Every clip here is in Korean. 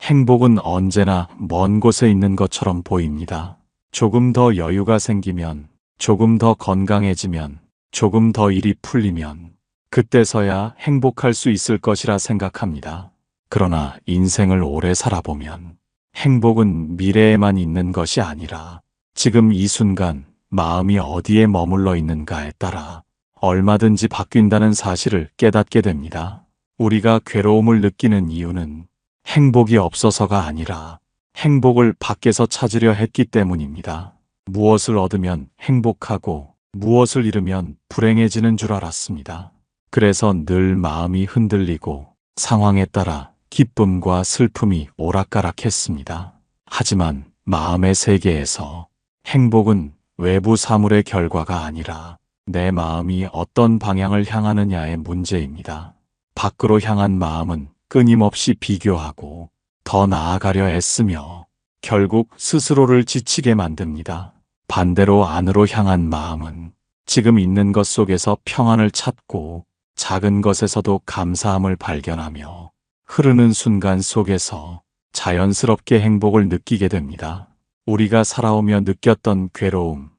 행복은 언제나 먼 곳에 있는 것처럼 보입니다. 조금 더 여유가 생기면, 조금 더 건강해지면, 조금 더 일이 풀리면 그때서야 행복할 수 있을 것이라 생각합니다. 그러나 인생을 오래 살아보면 행복은 미래에만 있는 것이 아니라 지금 이 순간 마음이 어디에 머물러 있는가에 따라 얼마든지 바뀐다는 사실을 깨닫게 됩니다. 우리가 괴로움을 느끼는 이유는 행복이 없어서가 아니라 행복을 밖에서 찾으려 했기 때문입니다. 무엇을 얻으면 행복하고 무엇을 잃으면 불행해지는 줄 알았습니다. 그래서 늘 마음이 흔들리고 상황에 따라 기쁨과 슬픔이 오락가락했습니다. 하지만 마음의 세계에서 행복은 외부 사물의 결과가 아니라 내 마음이 어떤 방향을 향하느냐의 문제입니다. 밖으로 향한 마음은 끊임없이 비교하고 더 나아가려 애쓰며 결국 스스로를 지치게 만듭니다. 반대로 안으로 향한 마음은 지금 있는 것 속에서 평안을 찾고 작은 것에서도 감사함을 발견하며 흐르는 순간 속에서 자연스럽게 행복을 느끼게 됩니다. 우리가 살아오며 느꼈던 괴로움,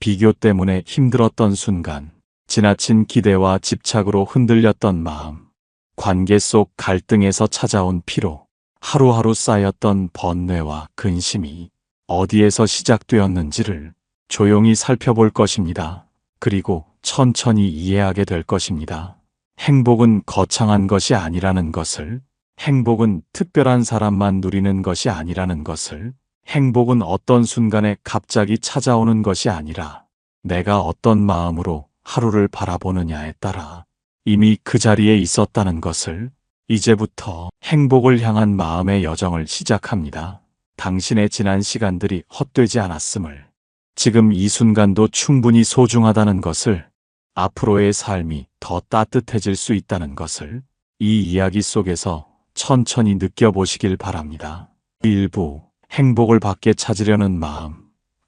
비교 때문에 힘들었던 순간, 지나친 기대와 집착으로 흔들렸던 마음, 관계 속 갈등에서 찾아온 피로, 하루하루 쌓였던 번뇌와 근심이 어디에서 시작되었는지를 조용히 살펴볼 것입니다. 그리고 천천히 이해하게 될 것입니다. 행복은 거창한 것이 아니라는 것을, 행복은 특별한 사람만 누리는 것이 아니라는 것을, 행복은 어떤 순간에 갑자기 찾아오는 것이 아니라 내가 어떤 마음으로 하루를 바라보느냐에 따라 이미 그 자리에 있었다는 것을, 이제부터 행복을 향한 마음의 여정을 시작합니다. 당신의 지난 시간들이 헛되지 않았음을, 지금 이 순간도 충분히 소중하다는 것을, 앞으로의 삶이 더 따뜻해질 수 있다는 것을 이 이야기 속에서 천천히 느껴보시길 바랍니다. 일부, 행복을 밖에 찾으려는 마음,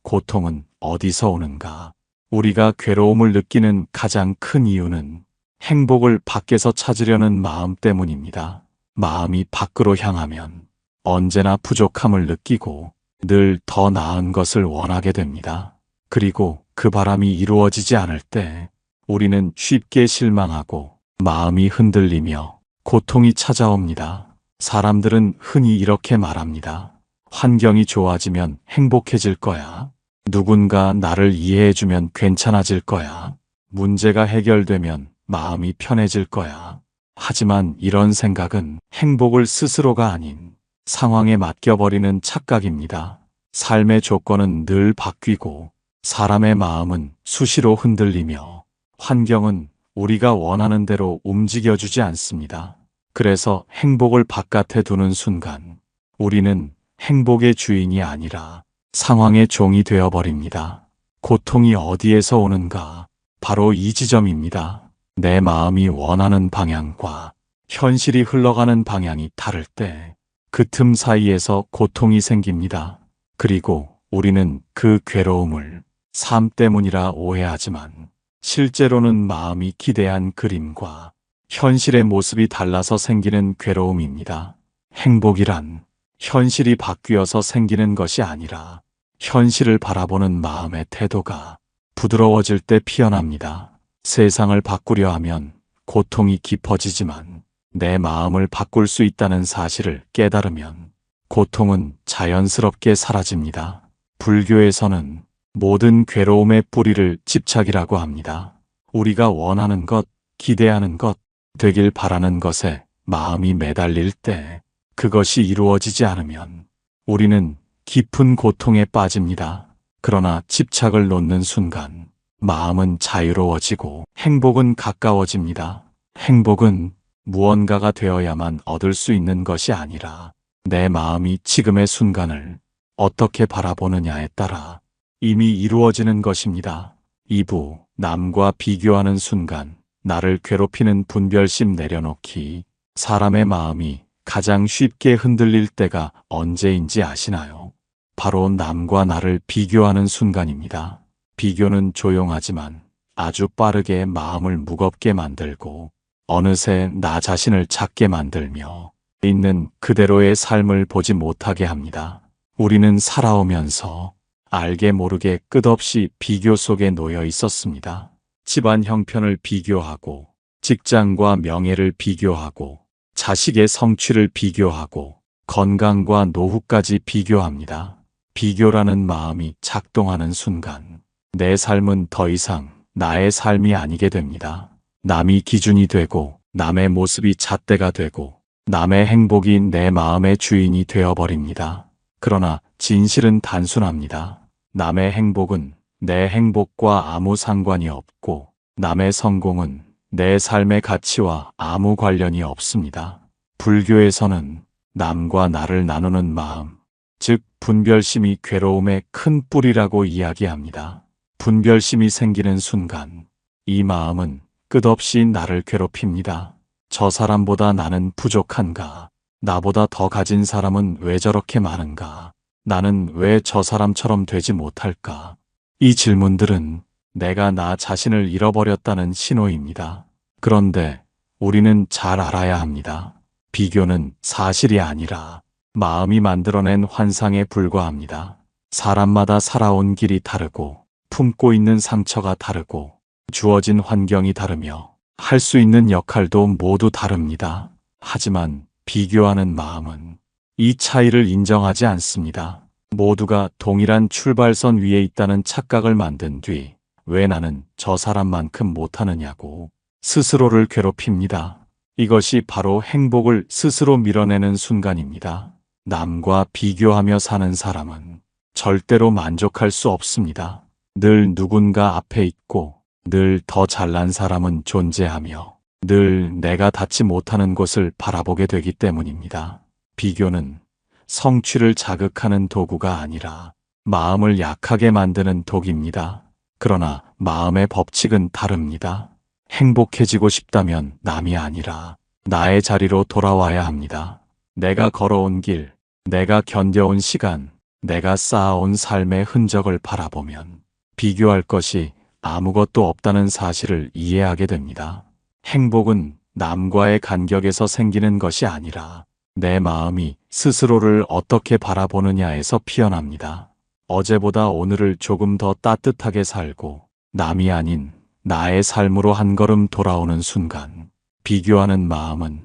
고통은 어디서 오는가? 우리가 괴로움을 느끼는 가장 큰 이유는 행복을 밖에서 찾으려는 마음 때문입니다. 마음이 밖으로 향하면 언제나 부족함을 느끼고 늘 더 나은 것을 원하게 됩니다. 그리고 그 바람이 이루어지지 않을 때 우리는 쉽게 실망하고 마음이 흔들리며 고통이 찾아옵니다. 사람들은 흔히 이렇게 말합니다. 환경이 좋아지면 행복해질 거야. 누군가 나를 이해해주면 괜찮아질 거야. 문제가 해결되면 마음이 편해질 거야. 하지만 이런 생각은 행복을 스스로가 아닌 상황에 맡겨버리는 착각입니다. 삶의 조건은 늘 바뀌고 사람의 마음은 수시로 흔들리며 환경은 우리가 원하는 대로 움직여주지 않습니다. 그래서 행복을 바깥에 두는 순간 우리는 행복의 주인이 아니라 상황의 종이 되어버립니다. 고통이 어디에서 오는가? 바로 이 지점입니다. 내 마음이 원하는 방향과 현실이 흘러가는 방향이 다를 때 그 틈 사이에서 고통이 생깁니다. 그리고 우리는 그 괴로움을 삶 때문이라 오해하지만 실제로는 마음이 기대한 그림과 현실의 모습이 달라서 생기는 괴로움입니다. 행복이란 현실이 바뀌어서 생기는 것이 아니라 현실을 바라보는 마음의 태도가 부드러워질 때 피어납니다. 세상을 바꾸려 하면 고통이 깊어지지만 내 마음을 바꿀 수 있다는 사실을 깨달으면 고통은 자연스럽게 사라집니다. 불교에서는 모든 괴로움의 뿌리를 집착이라고 합니다. 우리가 원하는 것, 기대하는 것, 되길 바라는 것에 마음이 매달릴 때 그것이 이루어지지 않으면 우리는 깊은 고통에 빠집니다. 그러나 집착을 놓는 순간 마음은 자유로워지고 행복은 가까워집니다. 행복은 무언가가 되어야만 얻을 수 있는 것이 아니라 내 마음이 지금의 순간을 어떻게 바라보느냐에 따라 이미 이루어지는 것입니다. 2부, 남과 비교하는 순간 나를 괴롭히는 분별심 내려놓기. 사람의 마음이 가장 쉽게 흔들릴 때가 언제인지 아시나요? 바로 남과 나를 비교하는 순간입니다. 비교는 조용하지만 아주 빠르게 마음을 무겁게 만들고 어느새 나 자신을 작게 만들며 있는 그대로의 삶을 보지 못하게 합니다. 우리는 살아오면서 알게 모르게 끝없이 비교 속에 놓여 있었습니다. 집안 형편을 비교하고, 직장과 명예를 비교하고, 자식의 성취를 비교하고, 건강과 노후까지 비교합니다. 비교라는 마음이 작동하는 순간, 내 삶은 더 이상 나의 삶이 아니게 됩니다. 남이 기준이 되고, 남의 모습이 잣대가 되고, 남의 행복이 내 마음의 주인이 되어버립니다. 그러나 진실은 단순합니다. 남의 행복은 내 행복과 아무 상관이 없고, 남의 성공은 내 삶의 가치와 아무 관련이 없습니다. 불교에서는 남과 나를 나누는 마음, 즉 분별심이 괴로움의 큰 뿌리라고 이야기합니다. 분별심이 생기는 순간 이 마음은 끝없이 나를 괴롭힙니다. 저 사람보다 나는 부족한가? 나보다 더 가진 사람은 왜 저렇게 많은가? 나는 왜 저 사람처럼 되지 못할까? 이 질문들은 내가 나 자신을 잃어버렸다는 신호입니다. 그런데 우리는 잘 알아야 합니다. 비교는 사실이 아니라 마음이 만들어낸 환상에 불과합니다. 사람마다 살아온 길이 다르고, 품고 있는 상처가 다르고, 주어진 환경이 다르며, 할 수 있는 역할도 모두 다릅니다. 하지만 비교하는 마음은 이 차이를 인정하지 않습니다. 모두가 동일한 출발선 위에 있다는 착각을 만든 뒤, 왜 나는 저 사람만큼 못하느냐고 스스로를 괴롭힙니다. 이것이 바로 행복을 스스로 밀어내는 순간입니다. 남과 비교하며 사는 사람은 절대로 만족할 수 없습니다. 늘 누군가 앞에 있고, 늘 더 잘난 사람은 존재하며, 늘 내가 닿지 못하는 곳을 바라보게 되기 때문입니다. 비교는 성취를 자극하는 도구가 아니라 마음을 약하게 만드는 독입니다. 그러나 마음의 법칙은 다릅니다. 행복해지고 싶다면 남이 아니라 나의 자리로 돌아와야 합니다. 내가 걸어온 길, 내가 견뎌온 시간, 내가 쌓아온 삶의 흔적을 바라보면 비교할 것이 아무것도 없다는 사실을 이해하게 됩니다. 행복은 남과의 간격에서 생기는 것이 아니라 내 마음이 스스로를 어떻게 바라보느냐에서 피어납니다. 어제보다 오늘을 조금 더 따뜻하게 살고, 남이 아닌 나의 삶으로 한 걸음 돌아오는 순간, 비교하는 마음은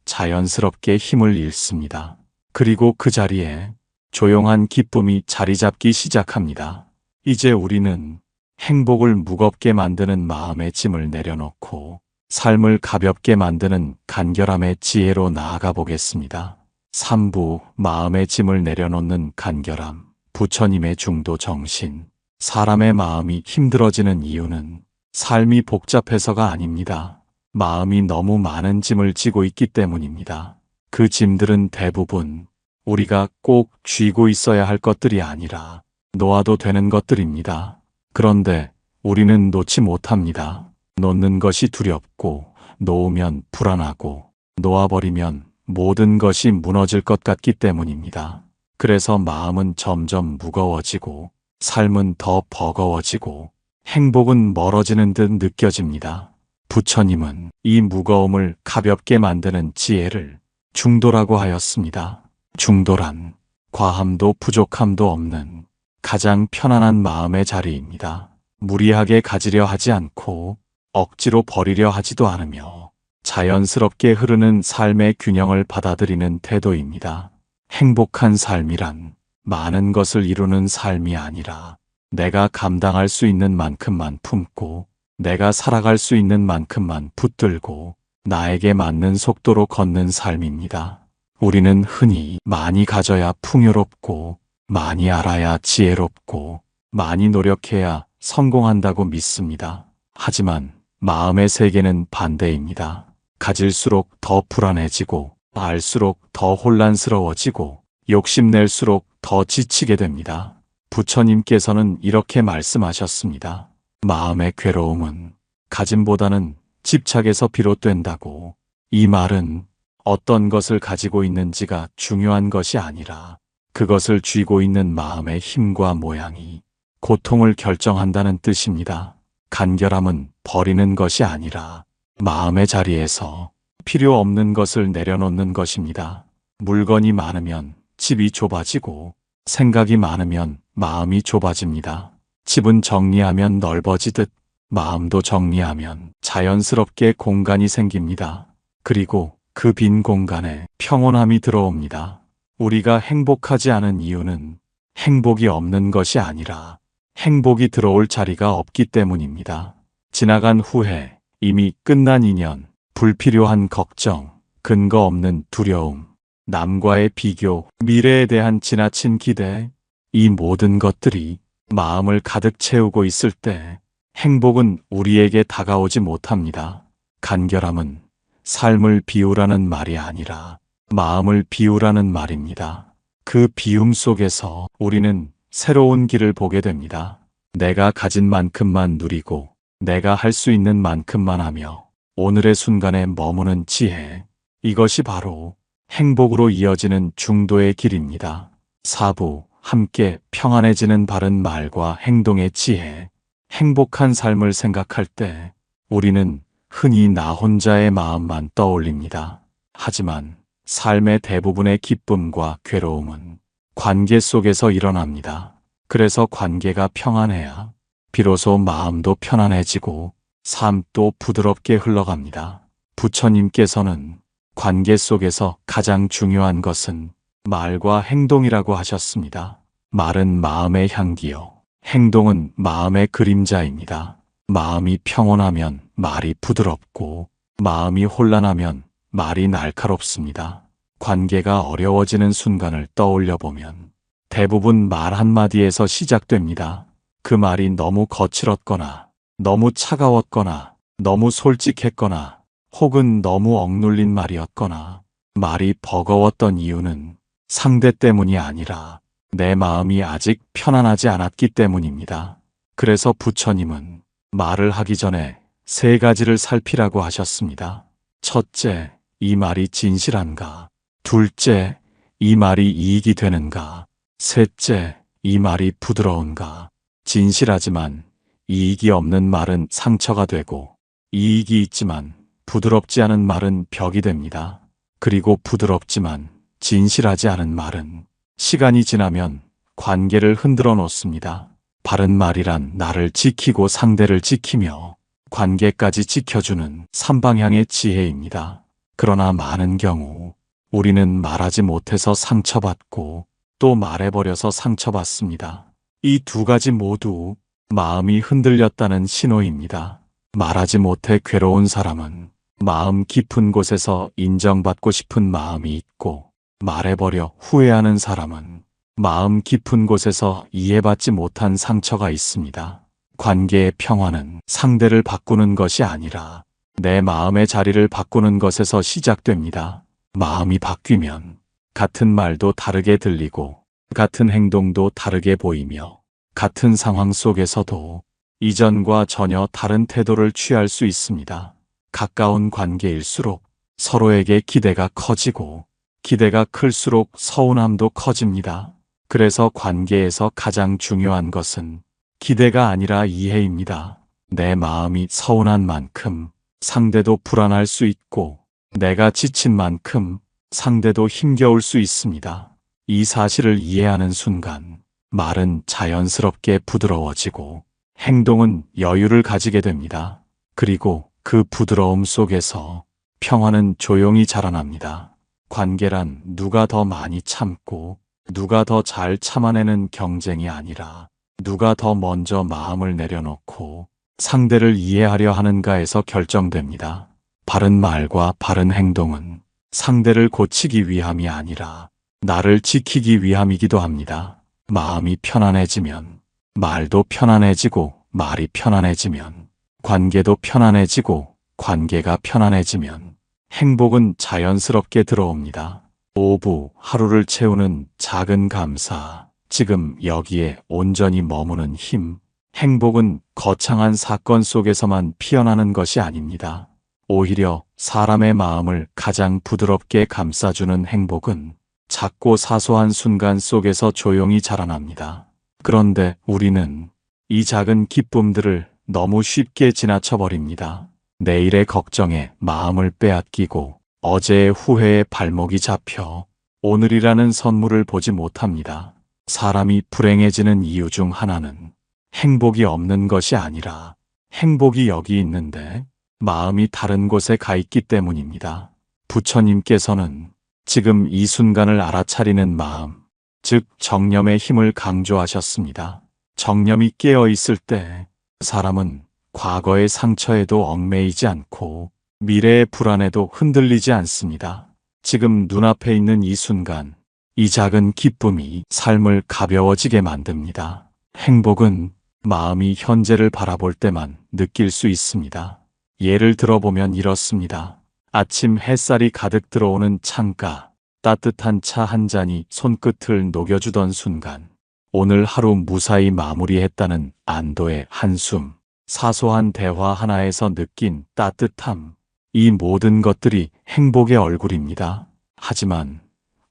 자연스럽게 힘을 잃습니다. 그리고 그 자리에 조용한 기쁨이 자리 잡기 시작합니다. 이제 우리는 행복을 무겁게 만드는 마음의 짐을 내려놓고 삶을 가볍게 만드는 간결함의 지혜로 나아가 보겠습니다. 3부 마음의 짐을 내려놓는 간결함, 부처님의 중도 정신. 사람의 마음이 힘들어지는 이유는 삶이 복잡해서가 아닙니다. 마음이 너무 많은 짐을 지고 있기 때문입니다. 그 짐들은 대부분 우리가 꼭 쥐고 있어야 할 것들이 아니라 놓아도 되는 것들입니다. 그런데 우리는 놓지 못합니다. 놓는 것이 두렵고, 놓으면 불안하고, 놓아버리면 모든 것이 무너질 것 같기 때문입니다. 그래서 마음은 점점 무거워지고, 삶은 더 버거워지고, 행복은 멀어지는 듯 느껴집니다. 부처님은 이 무거움을 가볍게 만드는 지혜를 중도라고 하였습니다. 중도란 과함도 부족함도 없는 가장 편안한 마음의 자리입니다. 무리하게 가지려 하지 않고 억지로 버리려 하지도 않으며 자연스럽게 흐르는 삶의 균형을 받아들이는 태도입니다. 행복한 삶이란 많은 것을 이루는 삶이 아니라 내가 감당할 수 있는 만큼만 품고 내가 살아갈 수 있는 만큼만 붙들고 나에게 맞는 속도로 걷는 삶입니다. 우리는 흔히 많이 가져야 풍요롭고 많이 알아야 지혜롭고 많이 노력해야 성공한다고 믿습니다. 하지만 마음의 세계는 반대입니다. 가질수록 더 불안해지고 알수록 더 혼란스러워지고 욕심낼수록 더 지치게 됩니다. 부처님께서는 이렇게 말씀하셨습니다. 마음의 괴로움은 가짐보다는 집착에서 비롯된다고. 이 말은 어떤 것을 가지고 있는지가 중요한 것이 아니라 그것을 쥐고 있는 마음의 힘과 모양이 고통을 결정한다는 뜻입니다. 간결함은 버리는 것이 아니라 마음의 자리에서 필요 없는 것을 내려놓는 것입니다. 물건이 많으면 집이 좁아지고 생각이 많으면 마음이 좁아집니다. 집은 정리하면 넓어지듯 마음도 정리하면 자연스럽게 공간이 생깁니다. 그리고 그 빈 공간에 평온함이 들어옵니다. 우리가 행복하지 않은 이유는 행복이 없는 것이 아니라 행복이 들어올 자리가 없기 때문입니다. 지나간 후회, 이미 끝난 인연, 불필요한 걱정, 근거 없는 두려움, 남과의 비교, 미래에 대한 지나친 기대, 이 모든 것들이 마음을 가득 채우고 있을 때 행복은 우리에게 다가오지 못합니다. 간결함은 삶을 비우라는 말이 아니라 마음을 비우라는 말입니다. 그 비움 속에서 우리는 새로운 길을 보게 됩니다. 내가 가진 만큼만 누리고 내가 할 수 있는 만큼만 하며 오늘의 순간에 머무는 지혜, 이것이 바로 행복으로 이어지는 중도의 길입니다. 4부 함께 평안해지는 바른 말과 행동의 지혜. 행복한 삶을 생각할 때 우리는 흔히 나 혼자의 마음만 떠올립니다. 하지만 삶의 대부분의 기쁨과 괴로움은 관계 속에서 일어납니다. 그래서 관계가 평안해야 비로소 마음도 편안해지고 삶도 부드럽게 흘러갑니다. 부처님께서는 관계 속에서 가장 중요한 것은 말과 행동이라고 하셨습니다. 말은 마음의 향기요, 행동은 마음의 그림자입니다. 마음이 평온하면 말이 부드럽고 마음이 혼란하면 말이 날카롭습니다. 관계가 어려워지는 순간을 떠올려 보면 대부분 말 한마디에서 시작됩니다. 그 말이 너무 거칠었거나 너무 차가웠거나 너무 솔직했거나 혹은 너무 억눌린 말이었거나 말이 버거웠던 이유는 상대 때문이 아니라 내 마음이 아직 편안하지 않았기 때문입니다. 그래서 부처님은 말을 하기 전에 3가지를 살피라고 하셨습니다. 첫째, 이 말이 진실한가? 둘째, 이 말이 이익이 되는가? 셋째, 이 말이 부드러운가? 진실하지만 이익이 없는 말은 상처가 되고 이익이 있지만 부드럽지 않은 말은 벽이 됩니다. 그리고 부드럽지만 진실하지 않은 말은 시간이 지나면 관계를 흔들어 놓습니다. 바른 말이란 나를 지키고 상대를 지키며 관계까지 지켜주는 3방향의 지혜입니다. 그러나 많은 경우 우리는 말하지 못해서 상처받고 또 말해버려서 상처받습니다. 이 2가지 모두 마음이 흔들렸다는 신호입니다. 말하지 못해 괴로운 사람은 마음 깊은 곳에서 인정받고 싶은 마음이 있고, 말해버려 후회하는 사람은 마음 깊은 곳에서 이해받지 못한 상처가 있습니다. 관계의 평화는 상대를 바꾸는 것이 아니라 내 마음의 자리를 바꾸는 것에서 시작됩니다. 마음이 바뀌면 같은 말도 다르게 들리고 같은 행동도 다르게 보이며 같은 상황 속에서도 이전과 전혀 다른 태도를 취할 수 있습니다. 가까운 관계일수록 서로에게 기대가 커지고 기대가 클수록 서운함도 커집니다. 그래서 관계에서 가장 중요한 것은 기대가 아니라 이해입니다. 내 마음이 서운한 만큼 상대도 불안할 수 있고 내가 지친 만큼 상대도 힘겨울 수 있습니다. 이 사실을 이해하는 순간 말은 자연스럽게 부드러워지고 행동은 여유를 가지게 됩니다. 그리고 그 부드러움 속에서 평화는 조용히 자라납니다. 관계란 누가 더 많이 참고 누가 더 잘 참아내는 경쟁이 아니라 누가 더 먼저 마음을 내려놓고 상대를 이해하려 하는가에서 결정됩니다. 바른 말과 바른 행동은 상대를 고치기 위함이 아니라 나를 지키기 위함이기도 합니다. 마음이 편안해지면 말도 편안해지고 말이 편안해지면 관계도 편안해지고 관계가 편안해지면 행복은 자연스럽게 들어옵니다. 5부 하루를 채우는 작은 감사. 지금 여기에 온전히 머무는 힘. 행복은 거창한 사건 속에서만 피어나는 것이 아닙니다. 오히려 사람의 마음을 가장 부드럽게 감싸주는 행복은 작고 사소한 순간 속에서 조용히 자라납니다. 그런데 우리는 이 작은 기쁨들을 너무 쉽게 지나쳐버립니다. 내일의 걱정에 마음을 빼앗기고 어제의 후회에 발목이 잡혀 오늘이라는 선물을 보지 못합니다. 사람이 불행해지는 이유 중 하나는 행복이 없는 것이 아니라 행복이 여기 있는데 마음이 다른 곳에 가 있기 때문입니다. 부처님께서는 지금 이 순간을 알아차리는 마음, 즉 정념의 힘을 강조하셨습니다. 정념이 깨어 있을 때 사람은 과거의 상처에도 얽매이지 않고 미래의 불안에도 흔들리지 않습니다. 지금 눈앞에 있는 이 순간, 이 작은 기쁨이 삶을 가벼워지게 만듭니다. 행복은 마음이 현재를 바라볼 때만 느낄 수 있습니다. 예를 들어보면 이렇습니다. 아침 햇살이 가득 들어오는 창가, 따뜻한 차 한 잔이 손끝을 녹여주던 순간, 오늘 하루 무사히 마무리했다는 안도의 한숨, 사소한 대화 하나에서 느낀 따뜻함, 이 모든 것들이 행복의 얼굴입니다. 하지만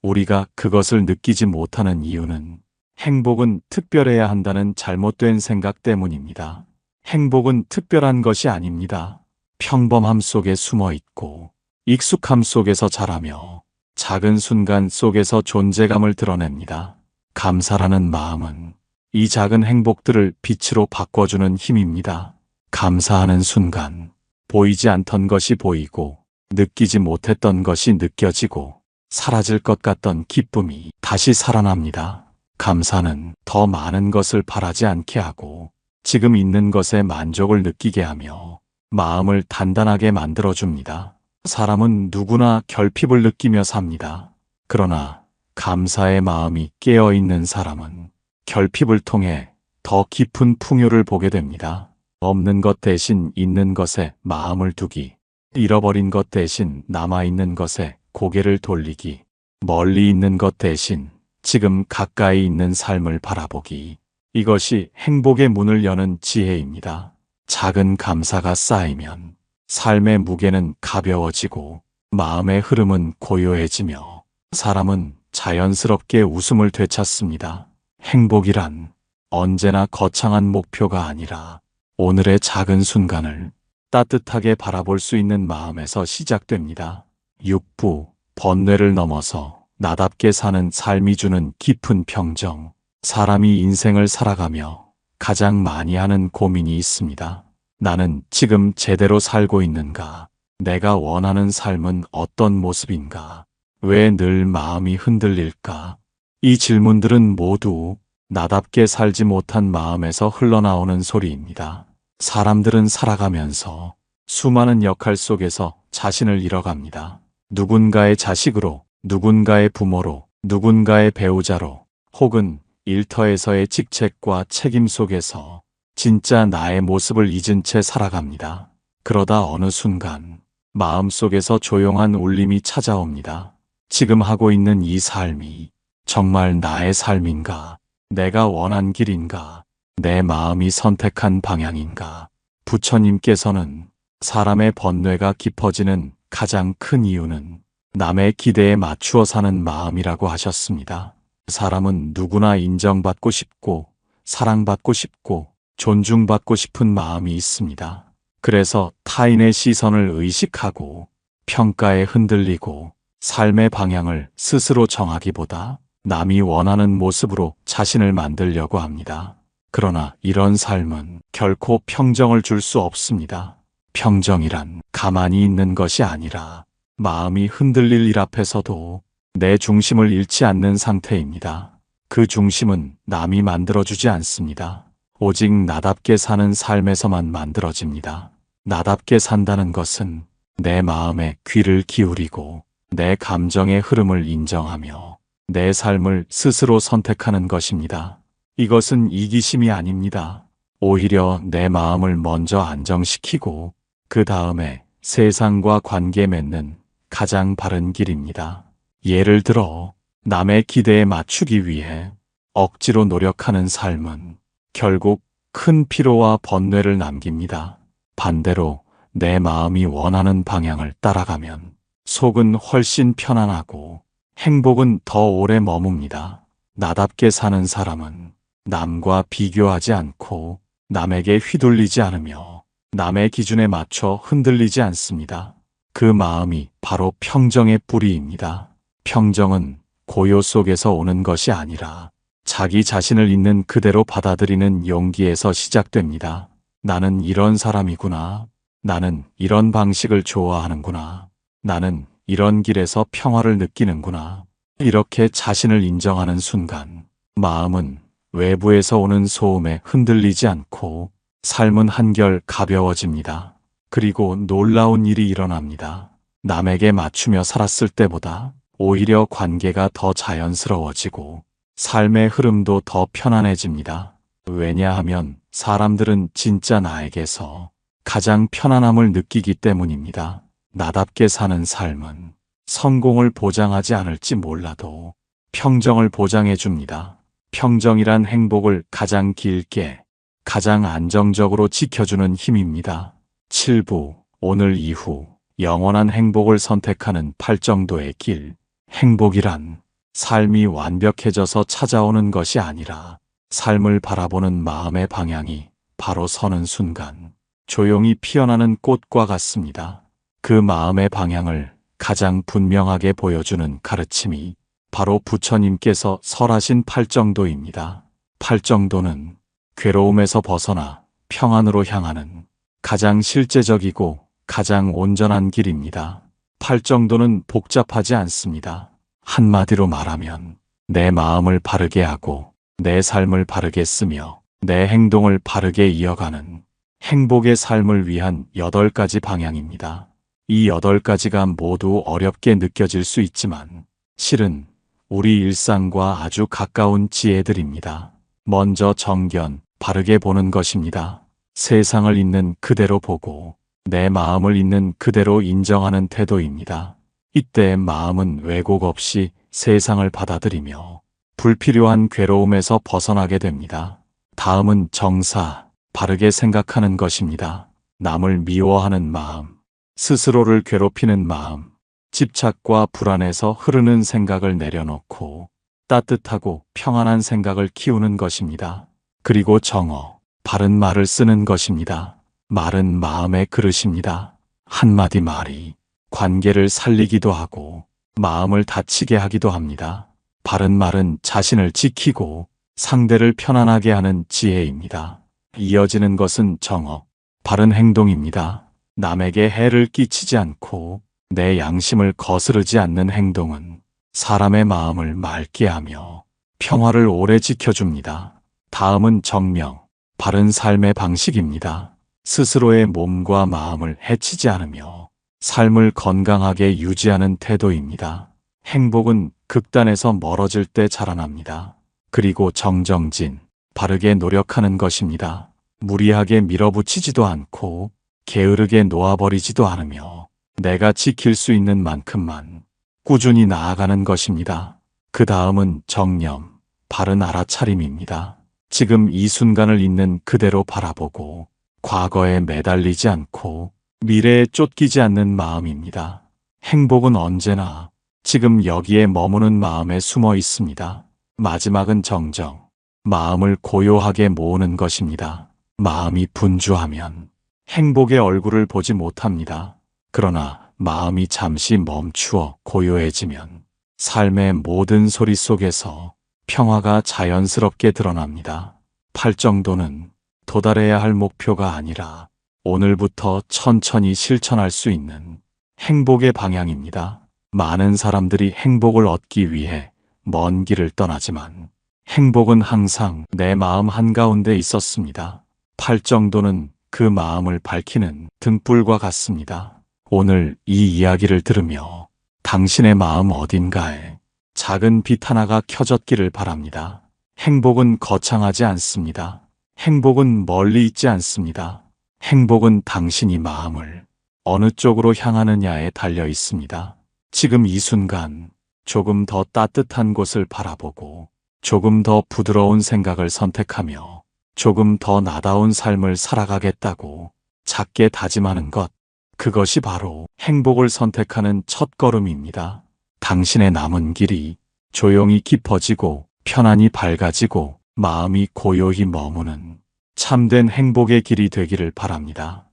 우리가 그것을 느끼지 못하는 이유는 행복은 특별해야 한다는 잘못된 생각 때문입니다. 행복은 특별한 것이 아닙니다. 평범함 속에 숨어 있고 익숙함 속에서 자라며 작은 순간 속에서 존재감을 드러냅니다. 감사라는 마음은 이 작은 행복들을 빛으로 바꿔주는 힘입니다. 감사하는 순간 보이지 않던 것이 보이고 느끼지 못했던 것이 느껴지고 사라질 것 같던 기쁨이 다시 살아납니다. 감사는 더 많은 것을 바라지 않게 하고 지금 있는 것에 만족을 느끼게 하며 마음을 단단하게 만들어줍니다. 사람은 누구나 결핍을 느끼며 삽니다. 그러나 감사의 마음이 깨어있는 사람은 결핍을 통해 더 깊은 풍요를 보게 됩니다. 없는 것 대신 있는 것에 마음을 두기, 잃어버린 것 대신 남아있는 것에 고개를 돌리기, 멀리 있는 것 대신 지금 가까이 있는 삶을 바라보기. 이것이 행복의 문을 여는 지혜입니다. 작은 감사가 쌓이면 삶의 무게는 가벼워지고 마음의 흐름은 고요해지며 사람은 자연스럽게 웃음을 되찾습니다. 행복이란 언제나 거창한 목표가 아니라 오늘의 작은 순간을 따뜻하게 바라볼 수 있는 마음에서 시작됩니다. 육부, 번뇌를 넘어서 나답게 사는 삶이 주는 깊은 평정. 사람이 인생을 살아가며 가장 많이 하는 고민이 있습니다. 나는 지금 제대로 살고 있는가? 내가 원하는 삶은 어떤 모습인가? 왜 늘 마음이 흔들릴까? 이 질문들은 모두 나답게 살지 못한 마음에서 흘러나오는 소리입니다. 사람들은 살아가면서 수많은 역할 속에서 자신을 잃어갑니다. 누군가의 자식으로, 누군가의 부모로, 누군가의 배우자로, 혹은 일터에서의 직책과 책임 속에서 진짜 나의 모습을 잊은 채 살아갑니다. 그러다 어느 순간 마음속에서 조용한 울림이 찾아옵니다. 지금 하고 있는 이 삶이 정말 나의 삶인가? 내가 원한 길인가? 내 마음이 선택한 방향인가? 부처님께서는 사람의 번뇌가 깊어지는 가장 큰 이유는 남의 기대에 맞추어 사는 마음이라고 하셨습니다. 사람은 누구나 인정받고 싶고 사랑받고 싶고 존중받고 싶은 마음이 있습니다. 그래서 타인의 시선을 의식하고 평가에 흔들리고 삶의 방향을 스스로 정하기보다 남이 원하는 모습으로 자신을 만들려고 합니다. 그러나 이런 삶은 결코 평정을 줄 수 없습니다. 평정이란 가만히 있는 것이 아니라 마음이 흔들릴 일 앞에서도 내 중심을 잃지 않는 상태입니다. 그 중심은 남이 만들어주지 않습니다. 오직 나답게 사는 삶에서만 만들어집니다. 나답게 산다는 것은 내 마음에 귀를 기울이고 내 감정의 흐름을 인정하며 내 삶을 스스로 선택하는 것입니다. 이것은 이기심이 아닙니다. 오히려 내 마음을 먼저 안정시키고 그 다음에 세상과 관계 맺는 가장 바른 길입니다. 예를 들어 남의 기대에 맞추기 위해 억지로 노력하는 삶은 결국 큰 피로와 번뇌를 남깁니다. 반대로 내 마음이 원하는 방향을 따라가면 속은 훨씬 편안하고 행복은 더 오래 머뭅니다. 나답게 사는 사람은 남과 비교하지 않고 남에게 휘둘리지 않으며 남의 기준에 맞춰 흔들리지 않습니다. 그 마음이 바로 평정의 뿌리입니다. 평정은 고요 속에서 오는 것이 아니라 자기 자신을 있는 그대로 받아들이는 용기에서 시작됩니다. 나는 이런 사람이구나. 나는 이런 방식을 좋아하는구나. 나는 이런 길에서 평화를 느끼는구나. 이렇게 자신을 인정하는 순간 마음은 외부에서 오는 소음에 흔들리지 않고 삶은 한결 가벼워집니다. 그리고 놀라운 일이 일어납니다. 남에게 맞추며 살았을 때보다 오히려 관계가 더 자연스러워지고 삶의 흐름도 더 편안해집니다. 왜냐하면 사람들은 진짜 나에게서 가장 편안함을 느끼기 때문입니다. 나답게 사는 삶은 성공을 보장하지 않을지 몰라도 평정을 보장해 줍니다. 평정이란 행복을 가장 길게, 가장 안정적으로 지켜주는 힘입니다. 7부, 오늘 이후 영원한 행복을 선택하는 팔정도의 길. 행복이란 삶이 완벽해져서 찾아오는 것이 아니라 삶을 바라보는 마음의 방향이 바로 서는 순간 조용히 피어나는 꽃과 같습니다. 그 마음의 방향을 가장 분명하게 보여주는 가르침이 바로 부처님께서 설하신 팔정도입니다. 팔정도는 괴로움에서 벗어나 평안으로 향하는 가장 실제적이고 가장 온전한 길입니다. 팔정도는 복잡하지 않습니다. 한마디로 말하면 내 마음을 바르게 하고 내 삶을 바르게 쓰며 내 행동을 바르게 이어가는 행복의 삶을 위한 8가지 방향입니다. 이 8가지가 모두 어렵게 느껴질 수 있지만 실은 우리 일상과 아주 가까운 지혜들입니다. 먼저 정견, 바르게 보는 것입니다. 세상을 있는 그대로 보고 내 마음을 있는 그대로 인정하는 태도입니다. 이때 마음은 왜곡 없이 세상을 받아들이며 불필요한 괴로움에서 벗어나게 됩니다. 다음은 정사, 바르게 생각하는 것입니다. 남을 미워하는 마음, 스스로를 괴롭히는 마음, 집착과 불안에서 흐르는 생각을 내려놓고 따뜻하고 평안한 생각을 키우는 것입니다. 그리고 정어, 바른 말을 쓰는 것입니다. 말은 마음의 그릇입니다. 한마디 말이 관계를 살리기도 하고 마음을 다치게 하기도 합니다. 바른 말은 자신을 지키고 상대를 편안하게 하는 지혜입니다. 이어지는 것은 정어, 바른 행동입니다. 남에게 해를 끼치지 않고 내 양심을 거스르지 않는 행동은 사람의 마음을 맑게 하며 평화를 오래 지켜줍니다. 다음은 정명, 바른 삶의 방식입니다. 스스로의 몸과 마음을 해치지 않으며 삶을 건강하게 유지하는 태도입니다. 행복은 극단에서 멀어질 때 자라납니다. 그리고 정정진, 바르게 노력하는 것입니다. 무리하게 밀어붙이지도 않고 게으르게 놓아버리지도 않으며 내가 지킬 수 있는 만큼만 꾸준히 나아가는 것입니다. 그 다음은 정념, 바른 알아차림입니다. 지금 이 순간을 있는 그대로 바라보고 과거에 매달리지 않고 미래에 쫓기지 않는 마음입니다. 행복은 언제나 지금 여기에 머무는 마음에 숨어 있습니다. 마지막은 정정, 마음을 고요하게 모으는 것입니다. 마음이 분주하면 행복의 얼굴을 보지 못합니다. 그러나 마음이 잠시 멈추어 고요해지면 삶의 모든 소리 속에서 평화가 자연스럽게 드러납니다. 팔정도는 도달해야 할 목표가 아니라 오늘부터 천천히 실천할 수 있는 행복의 방향입니다. 많은 사람들이 행복을 얻기 위해 먼 길을 떠나지만 행복은 항상 내 마음 한가운데 있었습니다. 팔정도는 그 마음을 밝히는 등불과 같습니다. 오늘 이 이야기를 들으며 당신의 마음 어딘가에 작은 빛 하나가 켜졌기를 바랍니다. 행복은 거창하지 않습니다. 행복은 멀리 있지 않습니다. 행복은 당신이 마음을 어느 쪽으로 향하느냐에 달려 있습니다. 지금 이 순간 조금 더 따뜻한 곳을 바라보고 조금 더 부드러운 생각을 선택하며 조금 더 나다운 삶을 살아가겠다고 작게 다짐하는 것, 그것이 바로 행복을 선택하는 첫걸음입니다. 당신의 남은 길이 조용히 깊어지고 편안히 밝아지고 마음이 고요히 머무는 참된 행복의 길이 되기를 바랍니다.